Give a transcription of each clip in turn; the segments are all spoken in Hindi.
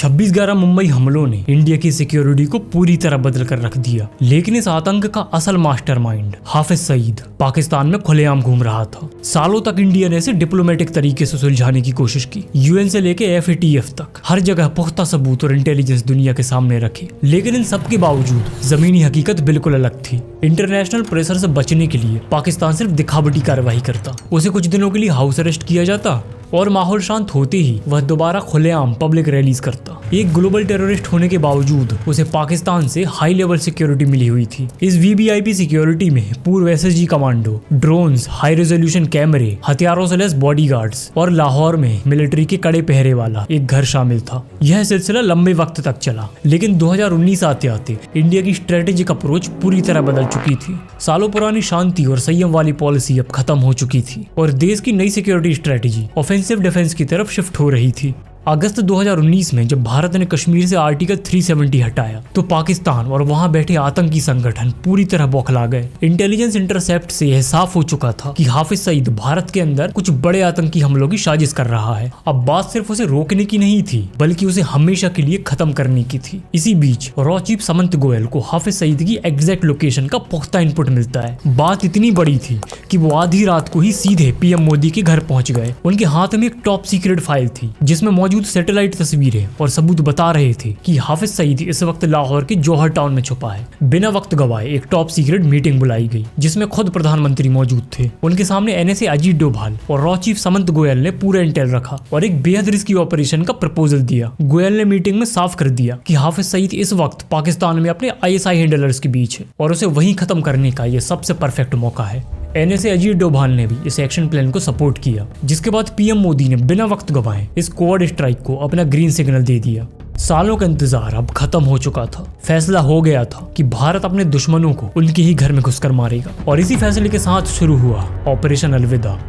26/11 मुंबई हमलों ने इंडिया की सिक्योरिटी को पूरी तरह बदल कर रख दिया, लेकिन इस आतंक का असल मास्टरमाइंड हाफिज सईद पाकिस्तान में खुलेआम घूम रहा था। सालों तक इंडिया ने इसे डिप्लोमेटिक तरीके से सुलझाने की कोशिश की, यूएन से लेके FATF तक हर जगह पुख्ता सबूत और इंटेलिजेंस दुनिया के सामने रखे, लेकिन इन सब के बावजूद जमीनी हकीकत बिल्कुल अलग थी। इंटरनेशनल प्रेशर से बचने के लिए पाकिस्तान सिर्फ दिखावटी कार्रवाई करता, उसे कुछ दिनों के लिए हाउस अरेस्ट किया जाता और माहौल शांत होते ही वह दोबारा खुलेआम पब्लिक रैलीज करता। एक ग्लोबल टेररिस्ट होने के बावजूद उसे पाकिस्तान से हाई लेवल सिक्योरिटी मिली हुई थी। इस VVIP सिक्योरिटी में पूर्व SSG commando, drones, high resolution कैमरे, हथियारों से लैस बॉडीगार्ड्स और लाहौर में मिलिट्री के कड़े पहरे वाला एक घर शामिल था। यह सिलसिला लंबे वक्त तक चला, लेकिन 2019 आते आते इंडिया की स्ट्रेटेजिक अप्रोच पूरी तरह बदल चुकी थी। सालों पुरानी शांति और संयम वाली पॉलिसी अब खत्म हो चुकी थी और देश की नई सिक्योरिटी स्ट्रेटेजी ऑफेंसिव डिफेंस की तरफ शिफ्ट हो रही थी। अगस्त 2019 में जब भारत ने कश्मीर से आर्टिकल 370 हटाया तो पाकिस्तान और वहां बैठे आतंकी संगठन पूरी तरह बौखला गए। इंटेलिजेंस इंटरसेप्ट से यह साफ हो चुका था कि हाफिज सईद भारत के अंदर कुछ बड़े आतंकी हमलों की साजिश कर रहा है। अब बात सिर्फ उसे रोकने की नहीं थी, बल्कि उसे हमेशा के लिए खत्म करने की थी। इसी बीच रॉ चीफ समंत गोयल को हाफिज सईद की एग्जैक्ट लोकेशन का पुख्ता इनपुट मिलता है। बात इतनी बड़ी थी कि वो आधी रात को ही सीधे PM मोदी के घर पहुंच गए। उनके हाथ में एक टॉप सीक्रेट फाइल थी जिसमें मौजूद सैटेलाइट तस्वीरें और सबूत बता रहे थे कि हाफिज सईद इस वक्त लाहौर के जौहर टाउन में छुपा है। बिना वक्त गवाए एक टॉप सीक्रेट मीटिंग बुलाई गई जिसमें खुद प्रधानमंत्री मौजूद थे। उनके सामने NSA अजीत डोभाल और रॉ चीफ समंत गोयल ने पूरा इंटेल रखा और एक बेहद रिस्की ऑपरेशन का प्रपोजल दिया। गोयल ने मीटिंग में साफ कर दिया कि हाफिज सईद इस वक्त पाकिस्तान में अपने ISI हैंडलर्स के बीच है और उसे वहीं खत्म करने का यह सबसे परफेक्ट मौका है। NSA अजीत डोभाल ने भी इस एक्शन प्लान को सपोर्ट किया, जिसके बाद PM मोदी ने बिना वक्त गवाए इस कोवर्ड स्ट्राइक को अपना ग्रीन सिग्नल दे दिया। सालों का इंतजार अब खत्म हो चुका था। फैसला हो गया था कि भारत अपने दुश्मनों को उनके ही घर में घुसकर मारेगा और इसी फैसले के साथ शुरू हुआ ऑपरेशन अलविदा।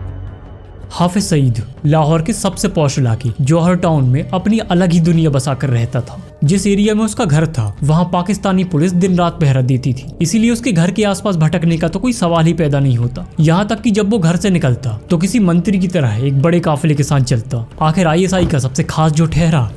हाफिज सईद लाहौर के सबसे पॉश इलाके जौहर टाउन में अपनी अलग ही दुनिया बसाकर रहता था। जिस एरिया में उसका घर था वहां पाकिस्तानी पुलिस दिन रात पहरा देती थी, इसीलिए उसके घर के आसपास भटकने का तो कोई सवाल ही पैदा नहीं होता। यहाँ तक कि जब वो घर से निकलता तो किसी मंत्री की तरह एक बड़े काफिले के साथ चलता। आखिर ISI का सबसे खास जो ठहरा,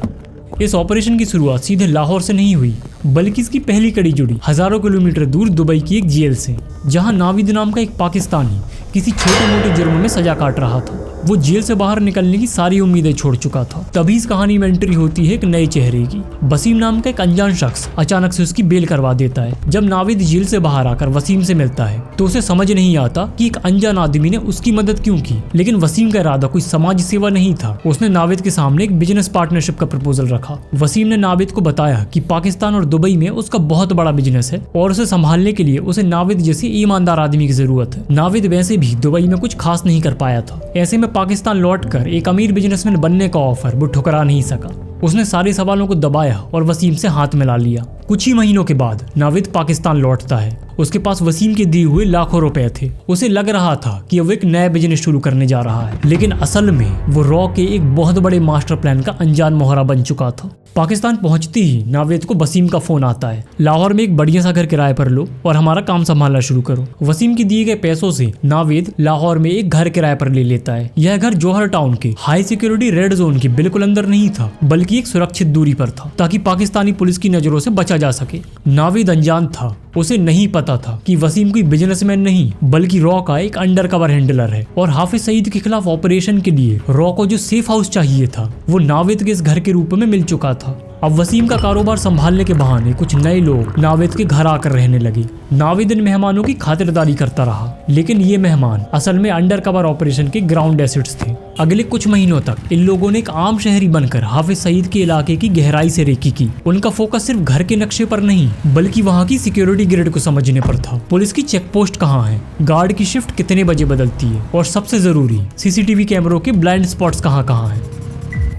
इस ऑपरेशन की शुरुआत सीधे लाहौर से नहीं हुई, बल्कि इसकी पहली कड़ी जुड़ी हजारों किलोमीटर दूर दुबई की एक जेल से, जहां नाविद नाम का एक पाकिस्तानी किसी छोटे मोटे जुर्म में सजा काट रहा था। वो जेल से बाहर निकलने की सारी उम्मीदें छोड़ चुका था। तभी इस कहानी में एंट्री होती है एक नए चेहरे की। वसीम नाम का एक अनजान शख्स अचानक से उसकी बेल करवा देता है। जब नाविद जेल से बाहर आकर वसीम से मिलता है तो उसे समझ नहीं आता कि एक अनजान आदमी ने उसकी मदद क्यों की, लेकिन वसीम का इरादा कोई समाज सेवा नहीं था। उसने नाविद के सामने एक बिजनेस पार्टनरशिप का प्रपोजल रखा। वसीम ने नाविद को बताया कि पाकिस्तान और दुबई में उसका बहुत बड़ा बिजनेस है और उसे संभालने के लिए उसे नाविद जैसे ईमानदार आदमी की जरूरत है। नाविद वैसे भी दुबई में कुछ खास नहीं कर पाया था। ऐसे में पाकिस्तान लौटकर एक अमीर बिजनेसमैन बनने का ऑफर वो ठुकरा नहीं सका। उसने सारे सवालों को दबाया और वसीम से हाथ मिला लिया। कुछ ही महीनों के बाद नाविद पाकिस्तान लौटता है। उसके पास वसीम के दिए हुए लाखों रुपए थे। उसे लग रहा था कि वो एक नया बिजनेस शुरू करने जा रहा है, लेकिन असल में वो रॉ के एक बहुत बड़े मास्टर प्लान का अनजान मोहरा बन चुका था। पाकिस्तान पहुंचते ही नाविद को वसीम का फोन आता है। लाहौर में एक बढ़िया सा घर किराए पर लो और हमारा काम संभालना शुरू करो। वसीम के दिए गए पैसों से नाविद लाहौर में एक घर किराए पर ले लेता है। यह घर जौहर टाउन के हाई सिक्योरिटी रेड जोन के बिल्कुल अंदर नहीं था, बल्कि एक सुरक्षित दूरी पर था, ताकि पाकिस्तानी पुलिस की नजरों से बचा जा सके। नाविद अनजान था, उसे नहीं पता था कि वसीम कोई बिजनेसमैन नहीं बल्कि रॉ का एक अंडरकवर हैंडलर है और हाफिज सईद के खिलाफ ऑपरेशन के लिए रॉ को जो सेफ हाउस चाहिए था वो नाविद के इस घर के रूप में मिल चुका था। अब वसीम का कारोबार संभालने के बहाने कुछ नए लोग नाविद के घर आकर रहने लगे। नाविद इन मेहमानों की खातिरदारी करता रहा, लेकिन ये मेहमान असल में अंडरकवर ऑपरेशन के ग्राउंड एसिड्स थे। अगले कुछ महीनों तक इन लोगों ने एक आम शहरी बनकर हाफिज सईद के इलाके की गहराई से रेकी की। उनका फोकस सिर्फ घर के नक्शे पर नहीं बल्कि वहाँ की सिक्योरिटी ग्रिड को समझने पर था। पुलिस की चेक पोस्ट कहाँ है, गार्ड की शिफ्ट कितने बजे बदलती है और सबसे जरूरी CCTV कैमरों के ब्लाइंड स्पॉट्स कहाँ कहाँ है।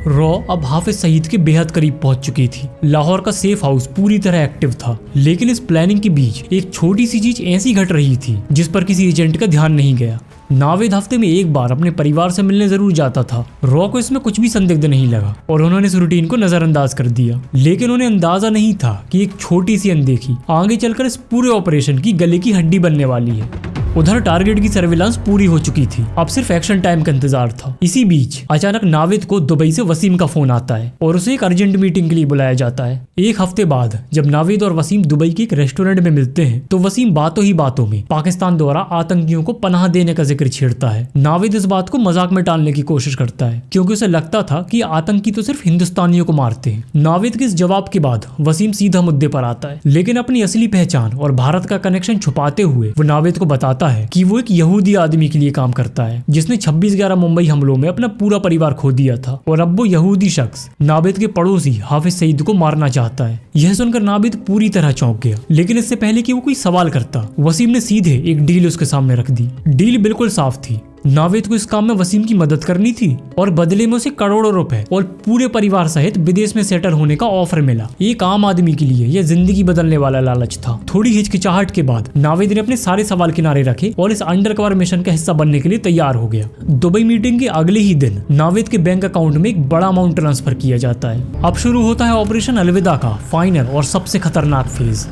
रॉ अब हाफिज सईद के बेहद करीब पहुंच चुकी थी। लाहौर का सेफ हाउस पूरी तरह एक्टिव था, लेकिन इस प्लानिंग के बीच एक छोटी सी चीज ऐसी घट रही थी जिस पर किसी एजेंट का ध्यान नहीं गया। नाविद हफ्ते में एक बार अपने परिवार से मिलने जरूर जाता था। रॉ को इसमें कुछ भी संदिग्ध नहीं लगा और उन्होंने इस रूटीन को नजरअंदाज कर दिया, लेकिन उन्हें अंदाजा नहीं था कि एक छोटी सी अनदेखी आगे चलकर इस पूरे ऑपरेशन की गले की हड्डी बनने वाली है। उधर टारगेट की सर्विलांस पूरी हो चुकी थी, अब सिर्फ एक्शन टाइम का इंतजार था। इसी बीच अचानक नाविद को दुबई से वसीम का फोन आता है और उसे एक अर्जेंट मीटिंग के लिए बुलाया जाता है। एक हफ्ते बाद जब नाविद और वसीम दुबई के एक रेस्टोरेंट में मिलते हैं तो वसीम बातों ही बातों में पाकिस्तान द्वारा आतंकियों को पनाह देने का जिक्र छेड़ता है। नाविद इस बात को मजाक में टालने की कोशिश करता है क्योंकि उसे लगता था कि आतंकी तो सिर्फ हिंदुस्तानियों को मारते हैं। नाविद के इस जवाब के बाद वसीम सीधा मुद्दे पर आता है, लेकिन अपनी असली पहचान और भारत का कनेक्शन छुपाते हुए वो नाविद को बताता है कि वो एक यहूदी आदमी के लिए काम करता है जिसने 26/11 मुंबई हमलों में अपना पूरा परिवार खो दिया था और अब वो यहूदी शख्स नाविद के पड़ोसी हाफिज सईद को मारना चाहता है। यह सुनकर नाविद पूरी तरह चौंक गया, लेकिन इससे पहले कि वो कोई सवाल करता वसीम ने सीधे एक डील उसके सामने रख दी। डील बिल्कुल साफ थी, नाविद को इस काम में वसीम की मदद करनी थी और बदले में उसे करोड़ों रुपए और पूरे परिवार सहित विदेश में सेटल होने का ऑफर मिला। एक आम आदमी के लिए यह जिंदगी बदलने वाला लालच था। थोड़ी हिचकिचाहट के बाद नाविद ने अपने सारे सवाल किनारे रखे और इस अंडरकवर मिशन का हिस्सा बनने के लिए तैयार हो गया। दुबई मीटिंग के अगले ही दिन नाविद के बैंक अकाउंट में एक बड़ा अमाउंट ट्रांसफर किया जाता है। अब शुरू होता है ऑपरेशन अलविदा का फाइनल और सबसे खतरनाक फेज।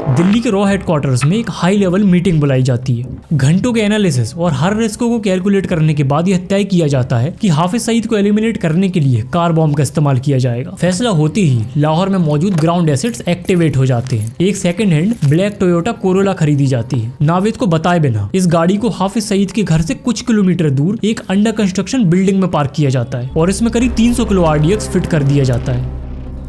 दिल्ली के रॉ हेडक्वार्टर्स में एक हाई लेवल मीटिंग बुलाई जाती है। घंटों के एनालिसिस और हर रिस्क को कैलकुलेट करने के बाद यह तय किया जाता है कि हाफिज सईद को एलिमिनेट करने के लिए कार बॉम्ब का इस्तेमाल किया जाएगा। फैसला होते ही लाहौर में मौजूद ग्राउंड एसेट्स एक्टिवेट हो जाते हैं। एक second hand black Toyota Corolla खरीदी जाती है। नाविद को बताए बिना इस गाड़ी को हाफिज सईद के घर से कुछ किलोमीटर दूर एक अंडर कंस्ट्रक्शन बिल्डिंग में पार्क किया जाता है और इसमें करीब 300 किलो RDX फिट कर दिया जाता है।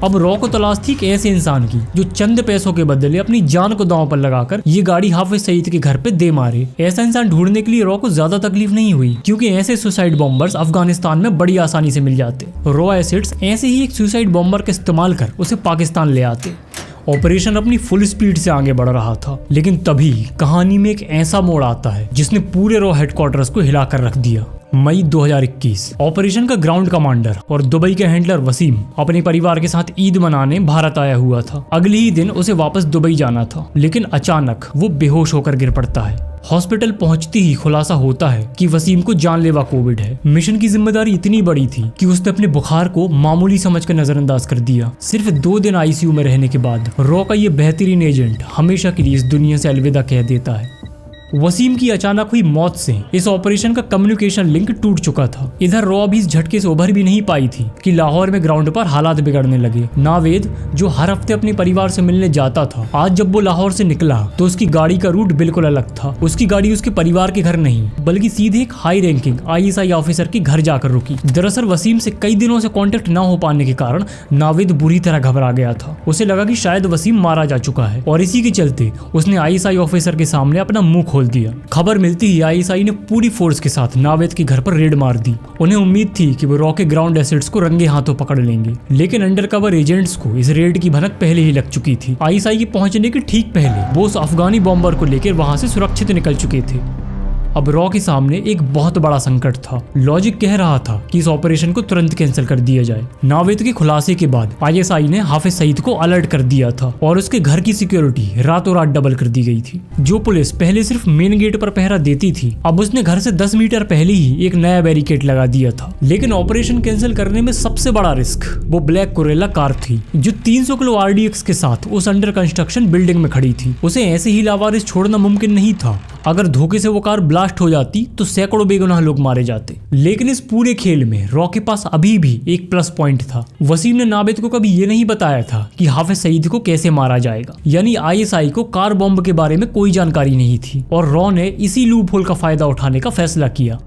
अब रॉ को तलाश थी एक ऐसे इंसान की जो चंद पैसों के बदले अपनी जान को दांव पर लगाकर ये गाड़ी हाफिज सईद के घर पे दे मारे। ऐसा इंसान ढूंढने के लिए रॉ को ज्यादा तकलीफ नहीं हुई क्योंकि ऐसे सुसाइड बॉम्बर्स अफगानिस्तान में बड़ी आसानी से मिल जाते। रॉ एसिड्स ऐसे ही एक सुसाइड बॉम्बर का इस्तेमाल कर उसे पाकिस्तान ले आते। ऑपरेशन अपनी फुल स्पीड से आगे बढ़ रहा था, लेकिन तभी कहानी में एक ऐसा मोड़ आता है जिसने पूरे रॉ हेडक्वार्टर्स को हिलाकर रख दिया। मई 2021 ऑपरेशन का ग्राउंड कमांडर और दुबई के हैंडलर वसीम अपने परिवार के साथ ईद मनाने भारत आया हुआ था। अगले ही दिन उसे वापस दुबई जाना था, लेकिन अचानक वो बेहोश होकर गिर पड़ता है। हॉस्पिटल पहुंचते ही खुलासा होता है कि वसीम को जानलेवा कोविड है। मिशन की जिम्मेदारी इतनी बड़ी थी कि उसने अपने बुखार को मामूली समझकर नजरअंदाज कर दिया। सिर्फ 2 दिन ICU में रहने के बाद रॉ का ये बेहतरीन एजेंट हमेशा के लिए इस दुनिया से अलविदा कह देता है। वसीम की अचानक हुई मौत से इस ऑपरेशन का कम्युनिकेशन लिंक टूट चुका था। इधर रॉ भी इस झटके से उभर भी नहीं पाई थी कि लाहौर में ग्राउंड पर हालात बिगड़ने लगे। नावेद जो हर हफ्ते अपने परिवार से मिलने जाता था, आज जब वो लाहौर से निकला तो उसकी गाड़ी का रूट बिल्कुल अलग था। उसकी गाड़ी उसके परिवार के घर नहीं बल्कि सीधे एक हाई रैंकिंग ISI ऑफिसर के घर जाकर रुकी। दरअसल वसीम से कई दिनों से कांटेक्ट न हो पाने के कारण नावेद बुरी तरह घबरा गया था। उसे लगा कि शायद वसीम मारा जा चुका है और इसी के चलते उसने ISI ऑफिसर के सामने अपना मुंह खोल दिया। खबर मिलती ही ISI ने पूरी फोर्स के साथ नावेद के घर पर रेड मार दी। उन्हें उम्मीद थी कि वो रॉ के ग्राउंड एसेट्स को रंगे हाथों पकड़ लेंगे, लेकिन अंडरकवर एजेंट्स को इस रेड की भनक पहले ही लग चुकी थी। ISI के पहुंचने के ठीक पहले वो उस अफगानी बॉम्बर को लेकर वहां से सुरक्षित निकल चुके थे। अब रॉ के सामने एक बहुत बड़ा संकट था। लॉजिक कह रहा था कि इस ऑपरेशन को तुरंत कैंसिल कर दिया जाए। नावेद के खुलासे के बाद ISI ने हाफिज सईद को अलर्ट कर दिया था और उसके घर की सिक्योरिटी रातों रात डबल कर दी गई थी। जो पुलिस पहले सिर्फ मेन गेट पर पहरा देती थी, अब उसने घर से 10 मीटर पहले ही एक नया बैरिकेड लगा दिया था। लेकिन ऑपरेशन कैंसिल करने में सबसे बड़ा रिस्क वो ब्लैक कोरेला कार थी जो 300 किलो RDX के साथ उस अंडर कंस्ट्रक्शन बिल्डिंग में खड़ी थी। उसे ऐसे ही लावारिस छोड़ना मुमकिन नहीं था। अगर धोखे से वो कार ब्लास्ट हो जाती तो सैकड़ों बेगुनाह लोग मारे जाते। लेकिन इस पूरे खेल में रॉ के पास अभी भी एक प्लस पॉइंट था। वसीम ने नावेद को कभी ये नहीं बताया था कि हाफिज सईद को कैसे मारा जाएगा, यानी ISI को कार बॉम्ब के बारे में कोई जानकारी नहीं थी और रॉ ने इसी लूप होल का फायदा उठाने का फैसला किया।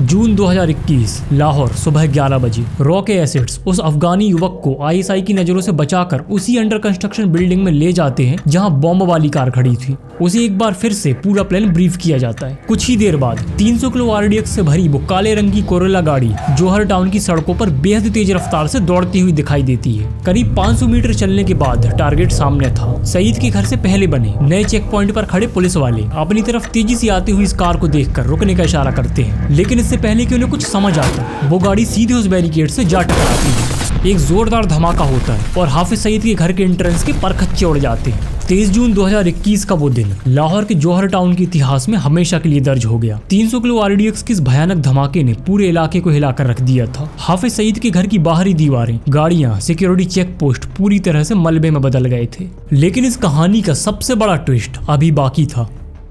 जून 2021 लाहौर सुबह 11 बजे रॉ के एसेट्स उस अफगानी युवक को ISI की नजरों से बचाकर उसी अंडर कंस्ट्रक्शन बिल्डिंग में ले जाते हैं जहां बॉम्ब वाली कार खड़ी थी। उसे एक बार फिर से पूरा प्लान ब्रीफ किया जाता है। कुछ ही देर बाद 300 किलो RDX से भरी वो काले रंग की कोरोला गाड़ी जौहर टाउन की सड़कों पर बेहद तेज रफ्तार से दौड़ती हुई दिखाई देती है। करीब 500 मीटर चलने के बाद टारगेट सामने था। सईद के घर से पहले बने नए चेक पॉइंट पर खड़े पुलिस वाले अपनी तरफ तेजी से आती हुई इस कार को देखकर रुकने का इशारा करते हैं, लेकिन इससे पहले कि उन्हें कुछ समझ आता वो गाड़ी सीधे उस बैरिकेड से जा टकराती है। एक जोरदार धमाका होता है और हाफिज सईद के घर के एंट्रेंस के परखच्चे उड़ जाते हैं। 23 जून 2021 का वो दिन लाहौर के जौहर टाउन के इतिहास में हमेशा के लिए दर्ज हो गया। 300 किलो RDX के इस भयानक धमाके ने पूरे इलाके को हिलाकर रख दिया था। हाफिज सईद के घर की बाहरी दीवारें, गाड़ियां, सिक्योरिटी चेक पोस्ट पूरी तरह से मलबे में बदल गए थे। लेकिन इस कहानी का सबसे बड़ा ट्विस्ट अभी बाकी था।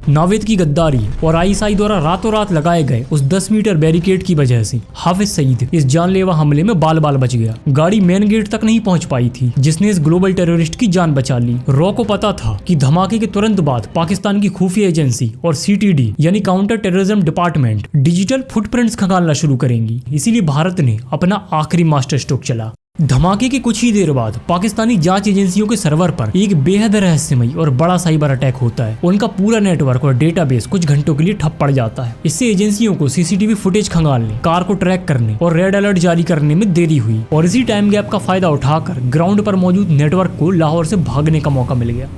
नावेद की गद्दारी और आईएसआई द्वारा रातों रात लगाए गए उस 10 मीटर बैरिकेड की वजह से हाफिज सईद इस जानलेवा हमले में बाल बाल बच गया। गाड़ी मेन गेट तक नहीं पहुंच पाई थी, जिसने इस ग्लोबल टेररिस्ट की जान बचा ली। रॉ को पता था कि धमाके के तुरंत बाद पाकिस्तान की खुफिया एजेंसी और सीटीडी यानी counter terrorism department digital footprints खंगालना शुरू करेंगी। इसीलिए भारत ने अपना आखिरी मास्टर स्ट्रोक चला। धमाके के कुछ ही देर बाद पाकिस्तानी जांच एजेंसियों के सर्वर पर एक बेहद रहस्यमयी और बड़ा साइबर अटैक होता है। उनका पूरा नेटवर्क और डेटाबेस कुछ घंटों के लिए ठप पड़ जाता है। इससे एजेंसियों को सीसीटीवी फुटेज खंगालने, कार को ट्रैक करने और रेड अलर्ट जारी करने में देरी हुई और इसी टाइम गैप का फायदा उठाकर ग्राउंड पर मौजूद नेटवर्क को लाहौर से भागने का मौका मिल गया।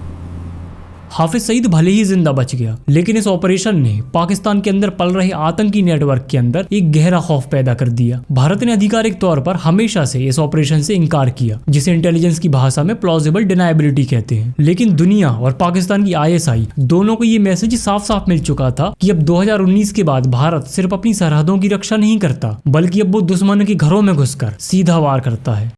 हाफिज सईद भले ही जिंदा बच गया, लेकिन इस ऑपरेशन ने पाकिस्तान के अंदर पल रहे आतंकी नेटवर्क के अंदर एक गहरा खौफ पैदा कर दिया। भारत ने आधिकारिक तौर पर हमेशा से इस ऑपरेशन से इनकार किया, जिसे इंटेलिजेंस की भाषा में प्लॉजिबल डिनायबिलिटी कहते हैं। लेकिन दुनिया और पाकिस्तान की आईएसआई दोनों को ये मैसेज साफ साफ मिल चुका था कि अब 2019 के बाद भारत सिर्फ अपनी सरहदों की रक्षा नहीं करता, बल्कि अब वो दुश्मन के घरों में घुसकर सीधा वार करता है।